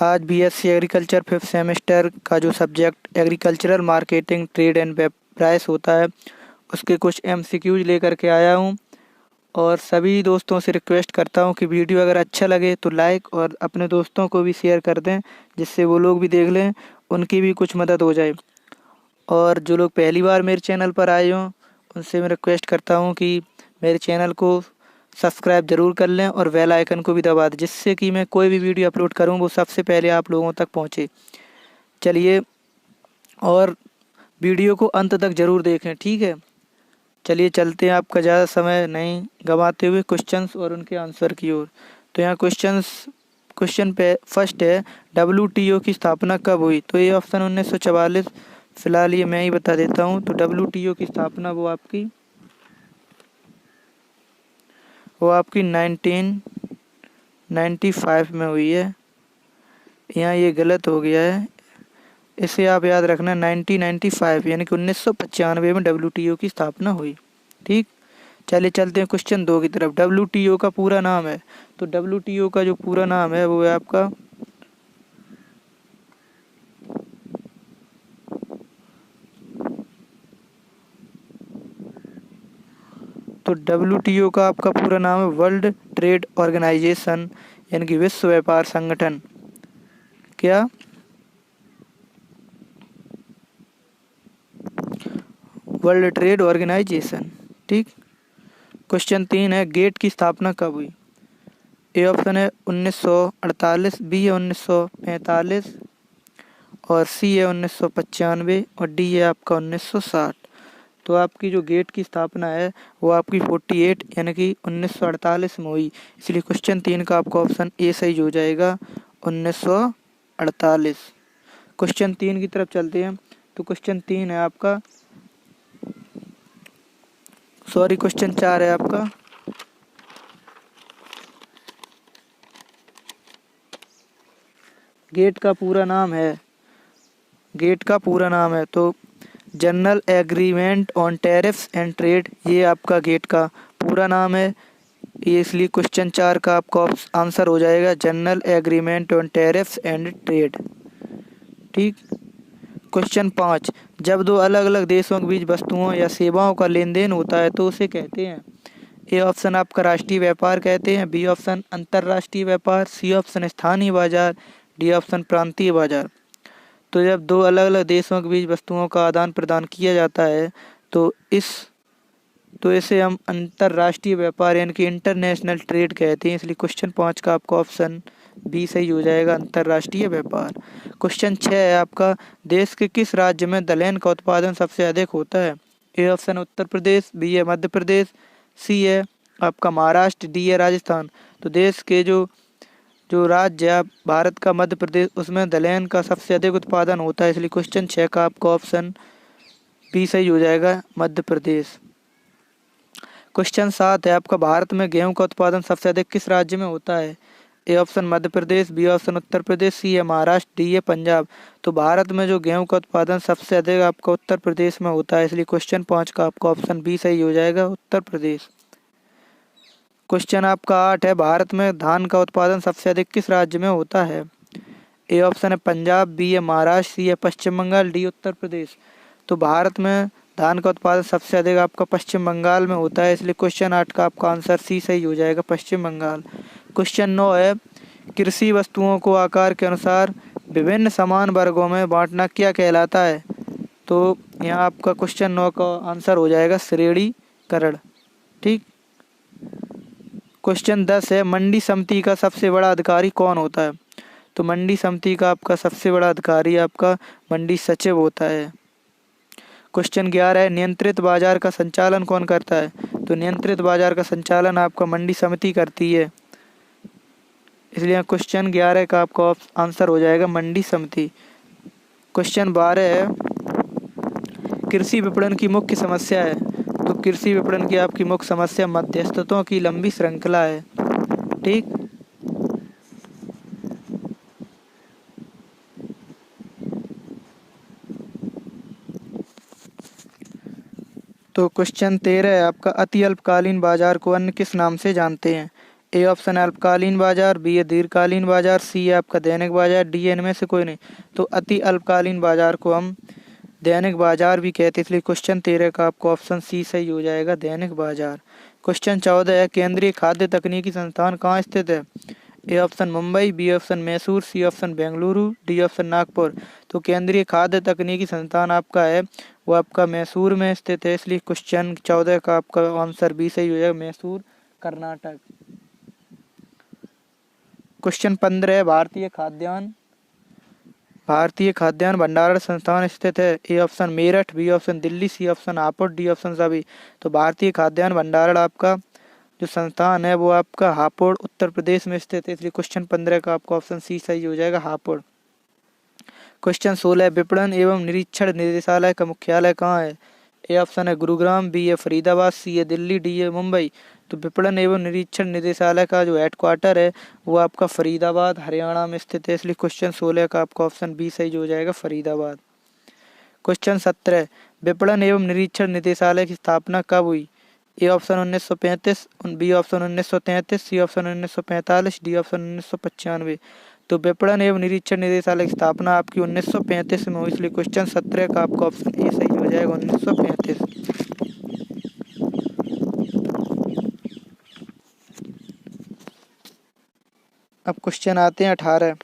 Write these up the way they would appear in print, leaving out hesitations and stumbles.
आज BSc agriculture fifth semester का जो subject agricultural marketing trade and web price होता है उसके कुछ एमसीक्यूज लेकर के आया हूँ। और सभी दोस्तों से रिक्वेस्ट करता हूँ कि वीडियो अगर अच्छा लगे तो लाइक और अपने दोस्तों को भी शेयर कर दें, जिससे वो लोग भी देख लें, उनकी भी कुछ मदद हो जाए। और जो लोग पहली बार मेरे चैनल पर आए हों उनसे मैं रिक्वेस्ट करता हूँ कि मेरे चैनल को सब्सक्राइब ज़रूर कर लें और बेल आइकन को भी दबा दें, जिससे कि मैं कोई भी वीडियो अपलोड करूँ वो सबसे पहले आप लोगों तक पहुँचे। चलिए, और वीडियो को अंत तक ज़रूर देखें, ठीक है। चलिए चलते हैं, आपका ज़्यादा समय नहीं गंवाते हुए क्वेश्चंस और उनके आंसर की ओर। तो यहाँ क्वेश्चन पे फर्स्ट है, डब्ल्यूटीओ की स्थापना कब हुई? तो ये ऑप्शन 1944। फिलहाल ये मैं ही बता देता हूँ। तो डब्ल्यूटीओ की स्थापना वो आपकी 1995 में हुई है। यहाँ ये गलत हो गया है, इसे आप याद रखना। 1995 यानी कि 1995 में डब्ल्यूटीओ की स्थापना हुई, ठीक। चलिए चलते हैं क्वेश्चन 2 की तरफ। डब्ल्यूटीओ का पूरा नाम है, तो डब्ल्यूटीओ का जो पूरा नाम है वो है आपका डब्ल्यूटीओ का आपका पूरा नाम है वर्ल्ड ट्रेड ऑर्गेनाइजेशन, यानी कि विश्व व्यापार संगठन। क्या? वर्ल्ड ट्रेड ऑर्गेनाइजेशन, ठीक। क्वेश्चन 3 है, गेट की स्थापना कब हुई? ए ऑप्शन है 1948, बी है 1945 और सी है 1995 और डी है आपका 1960। तो आपकी जो गेट की स्थापना है वो आपकी 48 यानी कि 1948 में हुई, इसलिए क्वेश्चन 3 का आपका ऑप्शन ए सही हो जाएगा, 1948। क्वेश्चन 3 की तरफ चलते हैं। तो क्वेश्चन 3 है आपका, सॉरी क्वेश्चन 4 है आपका, गेट का पूरा नाम है तो general agreement on tariffs and trade, ये आपका गेट का पूरा नाम है। ये इसलिए क्वेश्चन 4 का आपका आंसर हो जाएगा general agreement on tariffs and trade, ठीक। क्वेश्चन 5, जब दो अलग अलग देशों के बीच वस्तुओं या सेवाओं का लेन देन होता है तो उसे कहते हैं? ए ऑप्शन आपका राष्ट्रीय व्यापार कहते हैं, बी ऑप्शन अंतर्राष्ट्रीय व्यापार, सी ऑप्शन स्थानीय बाजार, डी ऑप्शन प्रांतीय बाजार। तो जब दो अलग अलग देशों के बीच वस्तुओं का आदान प्रदान किया जाता है तो इसे हम अंतर्राष्ट्रीय व्यापार यानी कि इंटरनेशनल ट्रेड कहते हैं, इसलिए क्वेश्चन 5 का आपका ऑप्शन बी सही हो जाएगा, अंतर्राष्ट्रीय व्यापार। क्वेश्चन 6 है आपका, देश के किस राज्य में दलहन का उत्पादन सबसे अधिक होता है? A option Uttar Pradesh, B है मध्य प्रदेश, सी है आपका महाराष्ट्र, डी है राजस्थान। तो देश के जो राज्य है भारत का मध्य प्रदेश, उसमें दलहन का सबसे अधिक उत्पादन होता है, इसलिए क्वेश्चन 6 का आपका ऑप्शन बी सही हो जाएगा, मध्य प्रदेश। क्वेश्चन 7 है आपका, भारत में गेहूं का उत्पादन सबसे अधिक किस राज्य में होता है? A option Madhya Pradesh, B option Uttar Pradesh, C है महाराष्ट्र, डी है पंजाब। तो भारत में जो गेहूं का उत्पादन सबसे अधिक आपका उत्तर प्रदेश में होता है, इसलिए क्वेश्चन 5 का आपका ऑप्शन बी सही हो जाएगा, उत्तर प्रदेश। क्वेश्चन आपका 8 है, भारत में धान का उत्पादन सबसे अधिक किस राज्य में होता है? ए ऑप्शन है पंजाब, बी है महाराष्ट्र, सी है पश्चिम बंगाल, डी उत्तर प्रदेश। तो भारत में धान का उत्पादन सबसे अधिक आपका पश्चिम बंगाल में होता है, इसलिए क्वेश्चन 8 का आपका आंसर सी सही हो जाएगा, पश्चिम बंगाल। क्वेश्चन 9 है, कृषि वस्तुओं को आकार के अनुसार विभिन्न समान वर्गों में बांटना क्या कहलाता है? तो यहाँ आपका क्वेश्चन 9 का आंसर हो जाएगा श्रेणीकरण, ठीक। क्वेश्चन 10 है, मंडी समिति का सबसे बड़ा अधिकारी कौन होता है? तो मंडी समिति का आपका सबसे बड़ा अधिकारी आपका मंडी सचिव होता है। क्वेश्चन 11 है, नियंत्रित बाजार का संचालन कौन करता है? तो नियंत्रित बाजार का संचालन आपका मंडी समिति करती है, इसलिए क्वेश्चन 11 का आपका आंसर हो जाएगा मंडी समिति। क्वेश्चन 12 है, कृषि विपणन की मुख्य समस्या है। तो कृषि विपणन की आपकी मुख्य समस्या मध्यस्थतों की लंबी श्रृंखला है, ठीक। तो क्वेश्चन 13 है आपका, अति अल्पकालीन बाजार को अन्य किस नाम से जानते हैं? ए ऑप्शन है अल्पकालीन बाजार, बी है दीर्घकालीन बाजार, सी है आपका दैनिक बाजार, डी है इनमें से कोई नहीं। तो अति अल्पकालीन बाजार को हम दैनिक बाजार भी कहते हैं, इसलिए क्वेश्चन 13 का आपको ऑप्शन सी सही हो जाएगा, दैनिक बाजार। क्वेश्चन 14 है केंद्रीय खाद्य तकनीकी संस्थान कहाँ स्थित है? A option Mumbai, B option Mysore, C option Bengaluru, D option Nagpur. तो केंद्रीय खाद्य तकनीकी संस्थान आपका है वो आपका मैसूर में स्थित है, इसलिए क्वेश्चन 14 का आपका आंसर बी सही हो जाएगा, मैसूर कर्नाटक। क्वेश्चन 15 है भारतीय खाद्यान्न भंडारण संस्थान स्थित है? A option Meerut, B option Delhi, C option Hapur, D option सभी। तो भारतीय खाद्यान्न भंडारण आपका जो संस्थान है वो आपका हापुड़ उत्तर प्रदेश में स्थित है, इसलिए क्वेश्चन 15 का आपका ऑप्शन सी सही हो जाएगा, हापुड़। क्वेश्चन 16 विपणन एवं निरीक्षण निदेशालय का मुख्यालय कहाँ है? ए ऑप्शन है गुरुग्राम, बी है फरीदाबाद, सी है दिल्ली, डी है मुंबई। तो विपणन एवं निरीक्षण निदेशालय का जो हेडक्वार्टर है वो आपका फरीदाबाद हरियाणा में स्थित है, इसलिए क्वेश्चन 16 का आपका ऑप्शन बी सही हो जाएगा, फरीदाबाद। क्वेश्चन 17 विपणन एवं निरीक्षण निदेशालय की स्थापना कब हुई? A option 1935, B option 1933, C option 1945, D option 1995। तो विपणन एवं निरीक्षण निदेशालय की स्थापना आपकी 1935 में हुई, इसलिए क्वेश्चन 17 का आपका ऑप्शन ए सही हो जाएगा, 1935। अब क्वेश्चन आते हैं 18।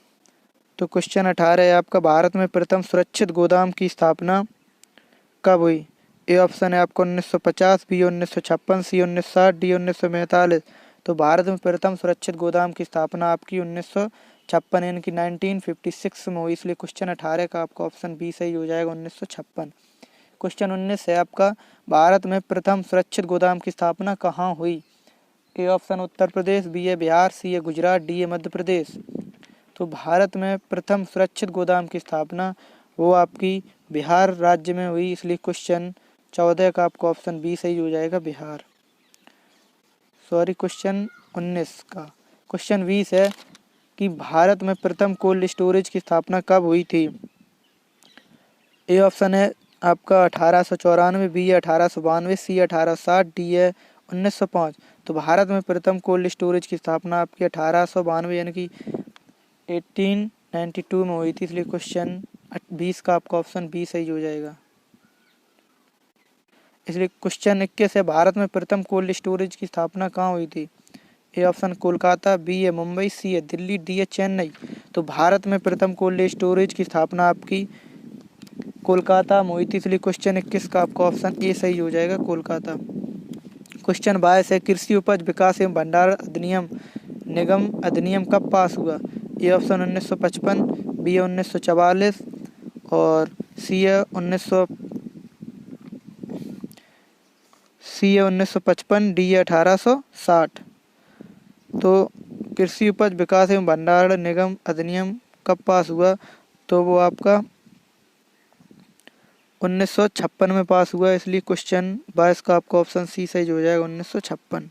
तो क्वेश्चन 18 है आपका भारत में प्रथम सुरक्षित गोदाम की स्थापना कब हुई? ए ऑप्शन है आपको 1950, बी 1956, सी 1960, डी 1945। तो भारत में प्रथम सुरक्षित गोदाम की स्थापना आपकी 1956 यानी कि 1956 में हुई, इसलिए क्वेश्चन 18 का आपका ऑप्शन बी सही हो जाएगा, 1956। क्वेश्चन 19 है आपका भारत में प्रथम सुरक्षित गोदाम की स्थापना कहाँ हुई? A option Uttar Pradesh, B है बिहार, सी है गुजरात, डी है मध्य प्रदेश। तो भारत में प्रथम सुरक्षित गोदाम की स्थापना वो आपकी बिहार राज्य में हुई, इसलिए क्वेश्चन 14 का आपका ऑप्शन बी सही हो जाएगा, बिहार। क्वेश्चन 19 का क्वेश्चन 20 है कि भारत में प्रथम कोल्ड स्टोरेज की स्थापना कब हुई थी? ए ऑप्शन है आपका 1894, बी है 1892, सी 1860, डी है 1905। तो भारत में प्रथम कोल्ड स्टोरेज की स्थापना आपकी 1892 यानी कि 1892 में हुई थी, इसलिए क्वेश्चन 20 का आपका ऑप्शन बी सही हो जाएगा। इसलिए क्वेश्चन 21 है भारत में प्रथम कोल्ड स्टोरेज की स्थापना कहाँ हुई थी? ए ऑप्शन कोलकाता, बी है मुंबई, सी है दिल्ली, डी है चेन्नई। तो भारत में प्रथम कोल्ड स्टोरेज की स्थापना आपकी कोलकाता में हुई थी, इसलिए क्वेश्चन 21 का आपका ऑप्शन ए सही हो जाएगा, कोलकाता। क्वेश्चन 22 है कृषि उपज विकास एवं भंडारण अधिनियम निगम अधिनियम कब पास हुआ? ए ऑप्शन 1955, बी है 1944 और सी है 1955, डी है 1860। तो कृषि उपज विकास एवं भंडारण निगम अधिनियम कब पास हुआ? तो वो आपका 1956 में पास हुआ, इसलिए क्वेश्चन 22 का आपका ऑप्शन सी सही हो जाएगा, 1956।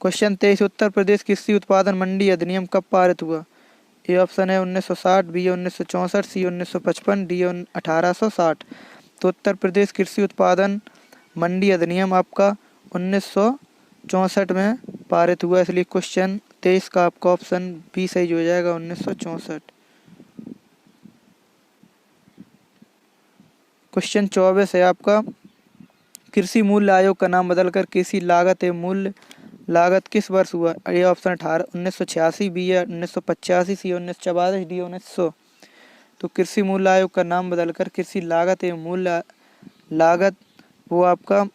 क्वेश्चन 23 उत्तर प्रदेश कृषि उत्पादन मंडी अधिनियम कब पारित हुआ? ए ऑप्शन है 1960, बी 1964, सी 1955, डी 1860। तो उत्तर प्रदेश कृषि उत्पादन मंडी अधिनियम आपका 1964 में पारित हुआ, इसलिए क्वेश्चन 23 का आपका ऑप्शन बी सही हो जाएगा, 1964। क्वेश्चन 24 है आपका कृषि मूल्य आयोग का नाम बदलकर कृषि लागत एवं मूल्य लागत किस वर्ष हुआ? ए ऑप्शन 1986, बी है 1985, सी 1944, डी 1900। तो कृषि मूल्य आयोग का नाम बदलकर कृषि लागत एवं मूल्य लागत वो आपका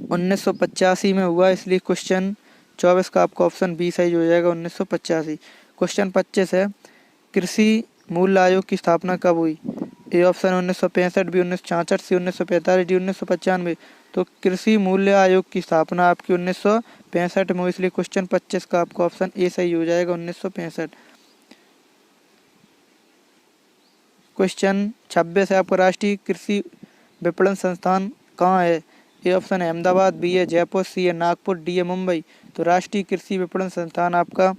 1985 में हुआ, इसलिए क्वेश्चन 24 का आपका ऑप्शन बी सही हो जाएगा, 1985। क्वेश्चन 25 है कृषि मूल्य आयोग की स्थापना कब हुई? A option 1965, B 1966, C 1945, D 1995। तो कृषि मूल्य आयोग की स्थापना आपकी 1965 में हुई, इसलिए क्वेश्चन 25 का आपका ऑप्शन ए सही हो जाएगा, 1965। क्वेश्चन 26 है आपका राष्ट्रीय कृषि विपणन संस्थान कहाँ है? ए ऑप्शन है अहमदाबाद, बी है जयपुर, सी है नागपुर, डी है मुंबई। तो राष्ट्रीय कृषि विपणन संस्थान आपका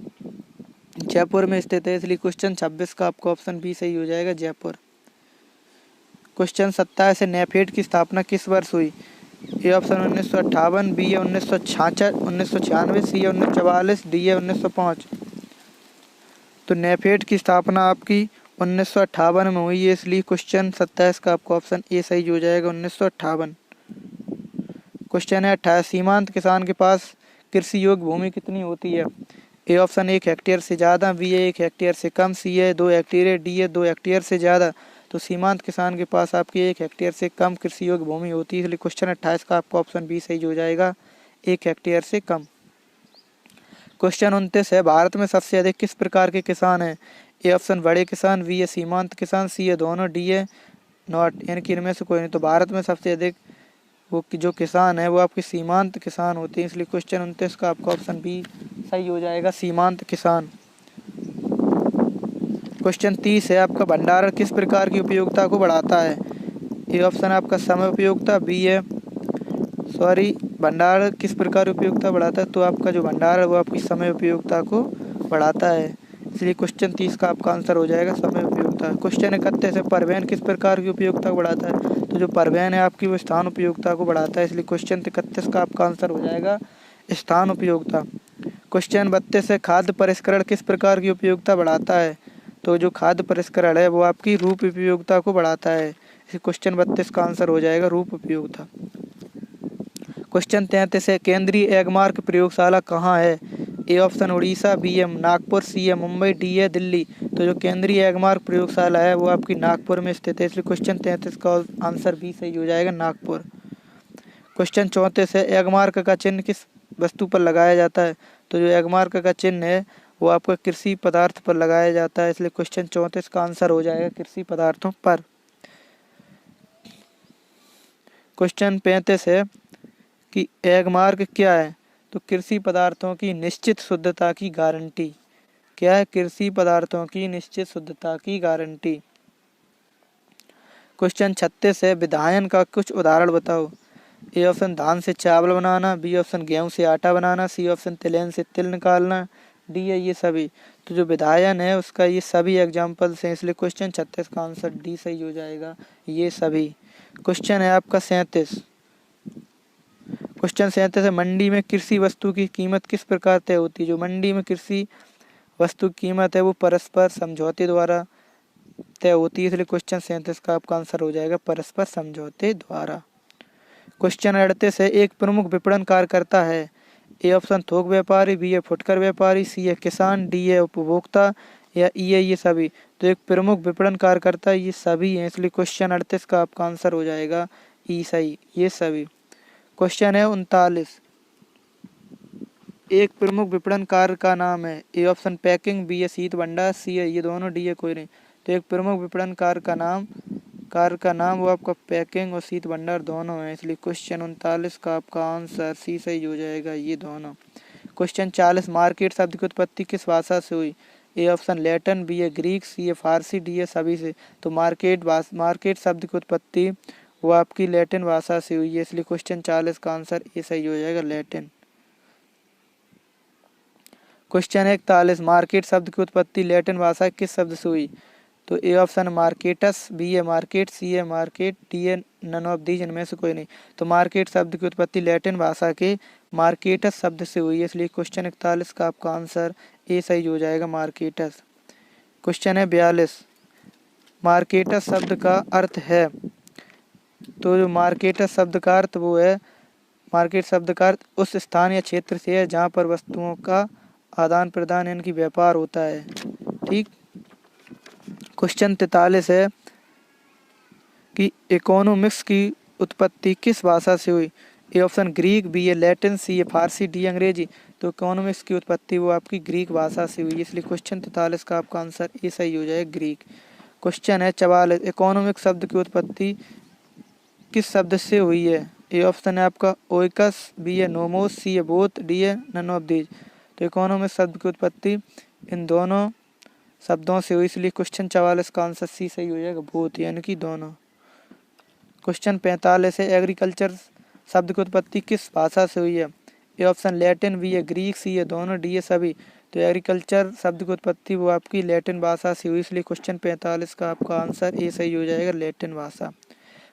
जयपुर में स्थित है, इसलिए क्वेश्चन 26 का आपका ऑप्शन बी सही हो जाएगा, जयपुर। क्वेश्चन 27 है नेफेड की स्थापना किस वर्ष हुई? ए ऑप्शन 1958, बी है 1966, 1996, सी है 1944, डी है 1905। तो नेफेड की स्थापना आपकी 1958 में हुई है, इसलिए क्वेश्चन 27 का आपका ऑप्शन ए सही हो जाएगा, 1958। क्वेश्चन है 28, सीमांत किसान के पास कृषि योग्य भूमि कितनी होती है? ए ऑप्शन 1 हेक्टेयर से ज़्यादा, बी है 1 हेक्टेयर से कम, सी है 2 हेक्टेयर, डी है 2 हेक्टेयर से ज़्यादा। तो सीमांत किसान के पास आपकी 1 हेक्टेयर से कम कृषि योग्य भूमि होती है, इसलिए क्वेश्चन 28 का आपका ऑप्शन बी सही हो जाएगा, 1 हेक्टेयर से कम। क्वेश्चन 29 है, भारत में सबसे अधिक किस प्रकार के किसान हैं? ए ऑप्शन बड़े किसान, बी है सीमांत किसान, सी है दोनों, डी है नॉट, यानी कि इनमें से कोई नहीं। तो भारत में सबसे अधिक वो जो किसान है वो आपके सीमांत किसान होते हैं, इसलिए क्वेश्चन 29 का आपका ऑप्शन बी सही हो जाएगा, सीमांत किसान। क्वेश्चन 30 है आपका, भंडारण किस प्रकार की उपयोगिता को बढ़ाता है? ए ऑप्शन आपका समय उपयोगिता, बी है भंडारण किस प्रकार उपयोगिता बढ़ाता है? तो आपका जो भंडारण है वो आपकी समय उपयोगिता को बढ़ाता है, इसलिए क्वेश्चन 30 का आपका आंसर हो जाएगा समय उपयोगिता। क्वेश्चन 31 है, परिवहन किस प्रकार की उपयोगिता को बढ़ाता है? तो जो परिवहन है आपकी वो स्थान उपयोगिता को बढ़ाता है, इसलिए क्वेश्चन 31 का आपका आंसर हो जाएगा स्थान उपयोगिता। क्वेश्चन 32 है, खाद्य परिष्करण किस प्रकार की उपयोगिता बढ़ाता है? तो जो खाद्य परिष्करण है वो आपकी रूप उपयोगिता को बढ़ाता है, इसी क्वेश्चन 32 का आंसर हो जाएगा रूप उपयोगिता। क्वेश्चन 33 है, केंद्रीय एगमार्क प्रयोगशाला कहाँ है? ए ऑप्शन उड़ीसा, बी है नागपुर, सी है मुंबई, डी है दिल्ली। तो जो केंद्रीय एगमार्क प्रयोगशाला है वो आपकी नागपुर में स्थित है, इसलिए क्वेश्चन 33 का आंसर बी सही हो जाएगा, नागपुर। क्वेश्चन 34 है, एगमार्क का चिन्ह किस वस्तु पर लगाया जाता है? तो जो एगमार्क का चिन्ह है वो आपका कृषि पदार्थ पर लगाया जाता है, इसलिए क्वेश्चन 34 का आंसर हो जाएगा कृषि पदार्थों पर। क्वेश्चन 35 है कि एगमार्क क्या है? तो कृषि पदार्थों की निश्चित शुद्धता की गारंटी। क्या है? कृषि पदार्थों की निश्चित शुद्धता की गारंटी। क्वेश्चन 36 है, विधायन का कुछ उदाहरण बताओ। ए ऑप्शन धान से चावल बनाना, बी ऑप्शन गेहूं से आटा बनाना, सी ऑप्शन तिलहन से तिल निकालना, डी है ये सभी। तो जो विधायन है उसका ये सभी एग्जाम्पल्स हैं, इसलिए क्वेश्चन 36 का आंसर डी सही हो जाएगा, ये सभी। क्वेश्चन है आपका 37। क्वेश्चन 37 है, मंडी में कृषि वस्तु की कीमत किस प्रकार तय होती है? जो मंडी में कृषि वस्तु की कीमत है वो परस्पर समझौते द्वारा तय होती है, इसलिए क्वेश्चन 37 का आपका आंसर हो जाएगा परस्पर समझौते द्वारा। क्वेश्चन 38 है, एक प्रमुख विपणन कार्यकर्ता है। ए ऑप्शन थोक व्यापारी, बी है फुटकर व्यापारी, सी है किसान, डी है उपभोक्ता, या ई है ये सभी। तो एक प्रमुख विपणन कार्यकर्ता ये सभी हैं, इसलिए क्वेश्चन 38 का आपका आंसर हो जाएगा ई सही, ये सभी। क्वेश्चन है 39, एक प्रमुख विपणन कार्य का नाम है। ए ऑप्शन पैकिंग, बी है शीत भंडार, सी है ये दोनों, डी है कोई नहीं। तो एक प्रमुख विपणन कार्य का नाम वो आपका पैकिंग और शीत भंडार दोनों है, इसलिए क्वेश्चन 39 का आपका आंसर सी सही हो जाएगा, ये दोनों। क्वेश्चन 40, मार्केट शब्द की उत्पत्ति किस भाषा से हुई? ए ऑप्शन लैटिन, बी है ग्रीक, सी है फारसी, डी है सभी से। तो मार्केट शब्द की उत्पत्ति वो आपकी लैटिन भाषा से हुई है, इसलिए क्वेश्चन 40 का आंसर ए सही हो जाएगा, लैटिन। क्वेश्चन 41, मार्केट शब्द की उत्पत्ति लैटिन भाषा किस शब्द से हुई? तो ए ऑप्शन मार्केटस, बी है मार्केट, सी है मार्केट, डी है नन ऑफ दीज, इनमें से कोई नहीं। तो मार्केट शब्द की उत्पत्ति लैटिन भाषा के मार्केटस शब्द से हुई है, इसलिए क्वेश्चन 41 का आपका आंसर ए सही हो जाएगा, मार्केटस। क्वेश्चन है 42, मार्केटस शब्द का अर्थ है। तो जो मार्केटस शब्द का अर्थ वो है, मार्केट शब्द का अर्थ उस स्थान या क्षेत्र से है जहाँ पर वस्तुओं का आदान प्रदान यानी कि व्यापार होता है, ठीक। क्वेश्चन 43 है कि इकोनॉमिक्स की उत्पत्ति किस भाषा से हुई? ए ऑप्शन ग्रीक, बी है लैटिन, सी है फारसी, डी अंग्रेजी। तो इकोनॉमिक्स की उत्पत्ति वो आपकी ग्रीक भाषा से हुई, इसलिए क्वेश्चन 43 का आपका आंसर ए सही हो जाएगा, ग्रीक। क्वेश्चन है 44, इकोनॉमिक्स शब्द की उत्पत्ति किस शब्द से हुई है? ए ऑप्शन है आपका ओइकस, बी है नोमोस, सी है बोथ, डी है नन ऑफ दीज। तो इकोनॉमिक्स शब्द की उत्पत्ति इन दोनों शब्दों से हुई, इसलिए क्वेश्चन 44 का आंसर सी सही हो जाएगा, बोथ यानी कि दोनों। क्वेश्चन 45 है, एग्रीकल्चर शब्द की उत्पत्ति किस भाषा से हुई है? ए ऑप्शन लैटिन, बी है ग्रीक, सी है दोनों, डी है सभी। तो एग्रीकल्चर शब्द की उत्पत्ति वो आपकी लैटिन भाषा से हुई, इसलिए क्वेश्चन 45 का आपका आंसर ए सही हो जाएगा, लैटिन भाषा।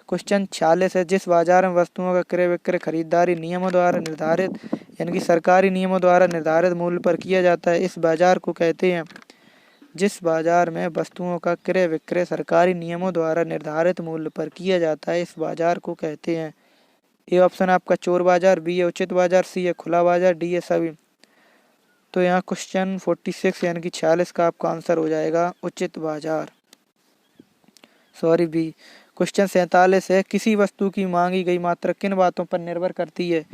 क्वेश्चन 46 है, जिस बाजार में वस्तुओं का क्रय विक्रय खरीदारी नियमों द्वारा निर्धारित यानी कि सरकारी नियमों द्वारा निर्धारित मूल्य पर किया जाता है, इस बाजार को कहते हैं। जिस बाजार में वस्तुओं का क्रय विक्रय सरकारी नियमों द्वारा निर्धारित मूल्य पर किया जाता है, इस बाजार को कहते हैं। ए ऑप्शन आपका चोर बाजार, बी है उचित बाजार, सी है खुला बाजार, डी है सभी। तो यहाँ क्वेश्चन 46 यानी कि 46 का आपका आंसर हो जाएगा उचित बाजार, सॉरी बी। क्वेश्चन 47 है, किसी वस्तु की मांगी गई मात्रा किन बातों पर निर्भर करती है?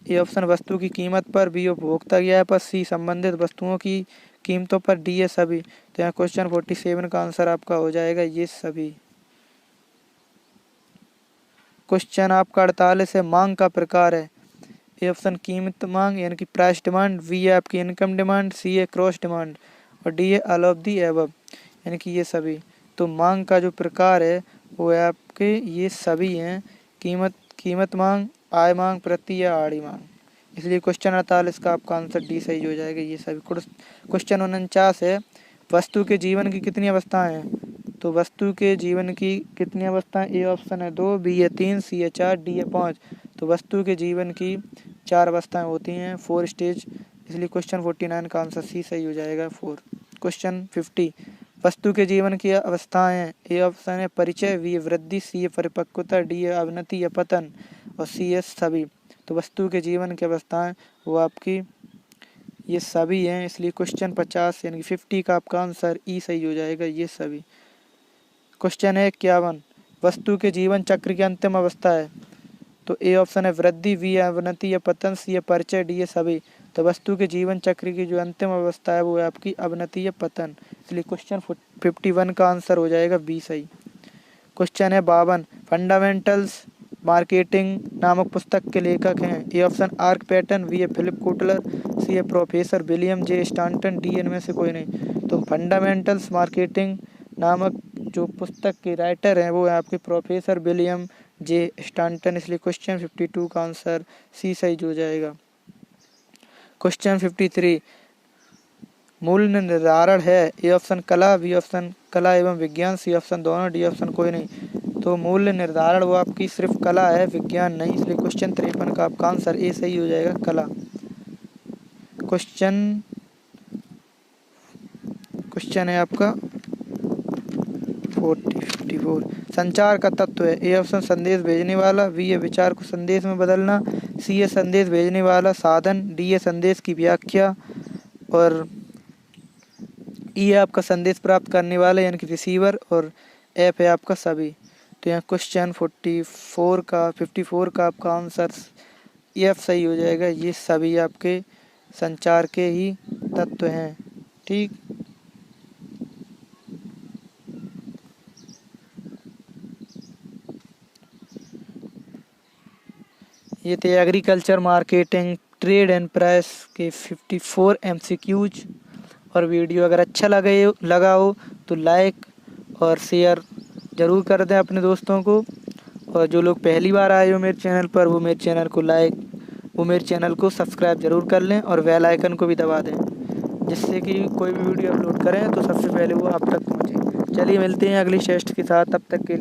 ए ऑप्शन वस्तु की कीमत पर, बी उपभोक्ता की आय पर, सी संबंधित वस्तुओं की कीमतों पर, डी है सभी। तो यहाँ क्वेश्चन 47 का आंसर आपका हो जाएगा ये सभी। क्वेश्चन आपका 48 है, मांग का प्रकार है। ए ऑप्शन कीमत मांग यानी कि प्राइस डिमांड, बी है आपकी इनकम डिमांड, सी है क्रॉस डिमांड और डी है ऑल ऑफ दी एबव यानी कि ये सभी। तो मांग का जो प्रकार है वो है आपके ये सभी हैं, कीमत मांग, आय मांग, प्रति या आड़ी मांग। इसलिए क्वेश्चन 48 का आपका आंसर डी सही हो जाएगा ये सभी। क्वेश्चन 49 है, वस्तु के जीवन की कितनी अवस्थाएं हैं? तो वस्तु के जीवन की कितनी अवस्थाएं? ए ऑप्शन है 2, बी है 3, सी है 4, डी है 5। तो वस्तु के जीवन की 4 अवस्थाएं होती हैं, 4 स्टेज। इसलिए क्वेश्चन 49 का आंसर सी सही हो जाएगा 4। क्वेश्चन 50, वस्तु के जीवन की अवस्थाएं हैं। ए ऑप्शन है परिचय, बी है वृद्धि, सी है परिपक्वता, डी है अवनति या पतन और सी है सभी। तो वस्तु के जीवन की अवस्थाएं वो आपकी ये सभी हैं, इसलिए क्वेश्चन 50 यानी कि 50 का आपका आंसर ई सही हो जाएगा ये सभी। क्वेश्चन है 51, वस्तु के जीवन चक्र की अंतिम अवस्था है। तो ए ऑप्शन है वृद्धि, बी है अवनति या पतन, सी है परिचय, डी है सभी। तो वस्तु के जीवन चक्र की जो अंतिम अवस्था है वो है आपकी अवनति या पतन, इसलिए क्वेश्चन 51 का आंसर हो जाएगा बी सही। क्वेश्चन है 52, फंडामेंटल्स मार्केटिंग नामक पुस्तक के लेखक हैं। A option Arch Patton, B है फिलिप कोटलर, सी है professor William J Stanton, D इनमें से कोई नहीं। तो फंडामेंटल्स मार्केटिंग नामक जो पुस्तक के राइटर हैं वो है आपके प्रोफेसर विलियम जे स्टांटन, इसलिए क्वेश्चन 52 का आंसर सी सही हो जाएगा। क्वेश्चन 53, मूल्य निर्धारण है। ए ऑप्शन कला, बी ऑप्शन कला एवं विज्ञान, सी ऑप्शन दोनों, डी ऑप्शन कोई नहीं। तो मूल्य निर्धारण वो आपकी सिर्फ कला है, विज्ञान नहीं, इसलिए क्वेश्चन 53 का आपका आंसर ए सही हो जाएगा कला। क्वेश्चन है आपका 54, संचार का तत्व है। ए ऑप्शन संदेश भेजने वाला, बी है विचार को संदेश में बदलना, सी है संदेश भेजने वाला साधन, डी है संदेश की व्याख्या और ई है आपका संदेश प्राप्त करने वाला यानी कि रिसीवर और एफ है आपका सभी। तो यहाँ क्वेश्चन 54 का आपका आंसर एफ सही हो जाएगा, ये सभी आपके संचार के ही तत्व हैं। ठीक, ये थे agriculture marketing trade and price के 54 MCQs। और वीडियो अगर अच्छा लगा हो तो लाइक और शेयर ज़रूर कर दें अपने दोस्तों को। और जो लोग पहली बार आए हो मेरे चैनल पर वो मेरे चैनल को सब्सक्राइब ज़रूर कर लें और बेल आइकन को भी दबा दें, जिससे कि कोई भी वीडियो अपलोड करें तो सबसे पहले वो आप तक पहुँचे। चलिए मिलते हैं अगली टेस्ट के साथ, तब तक के लिए।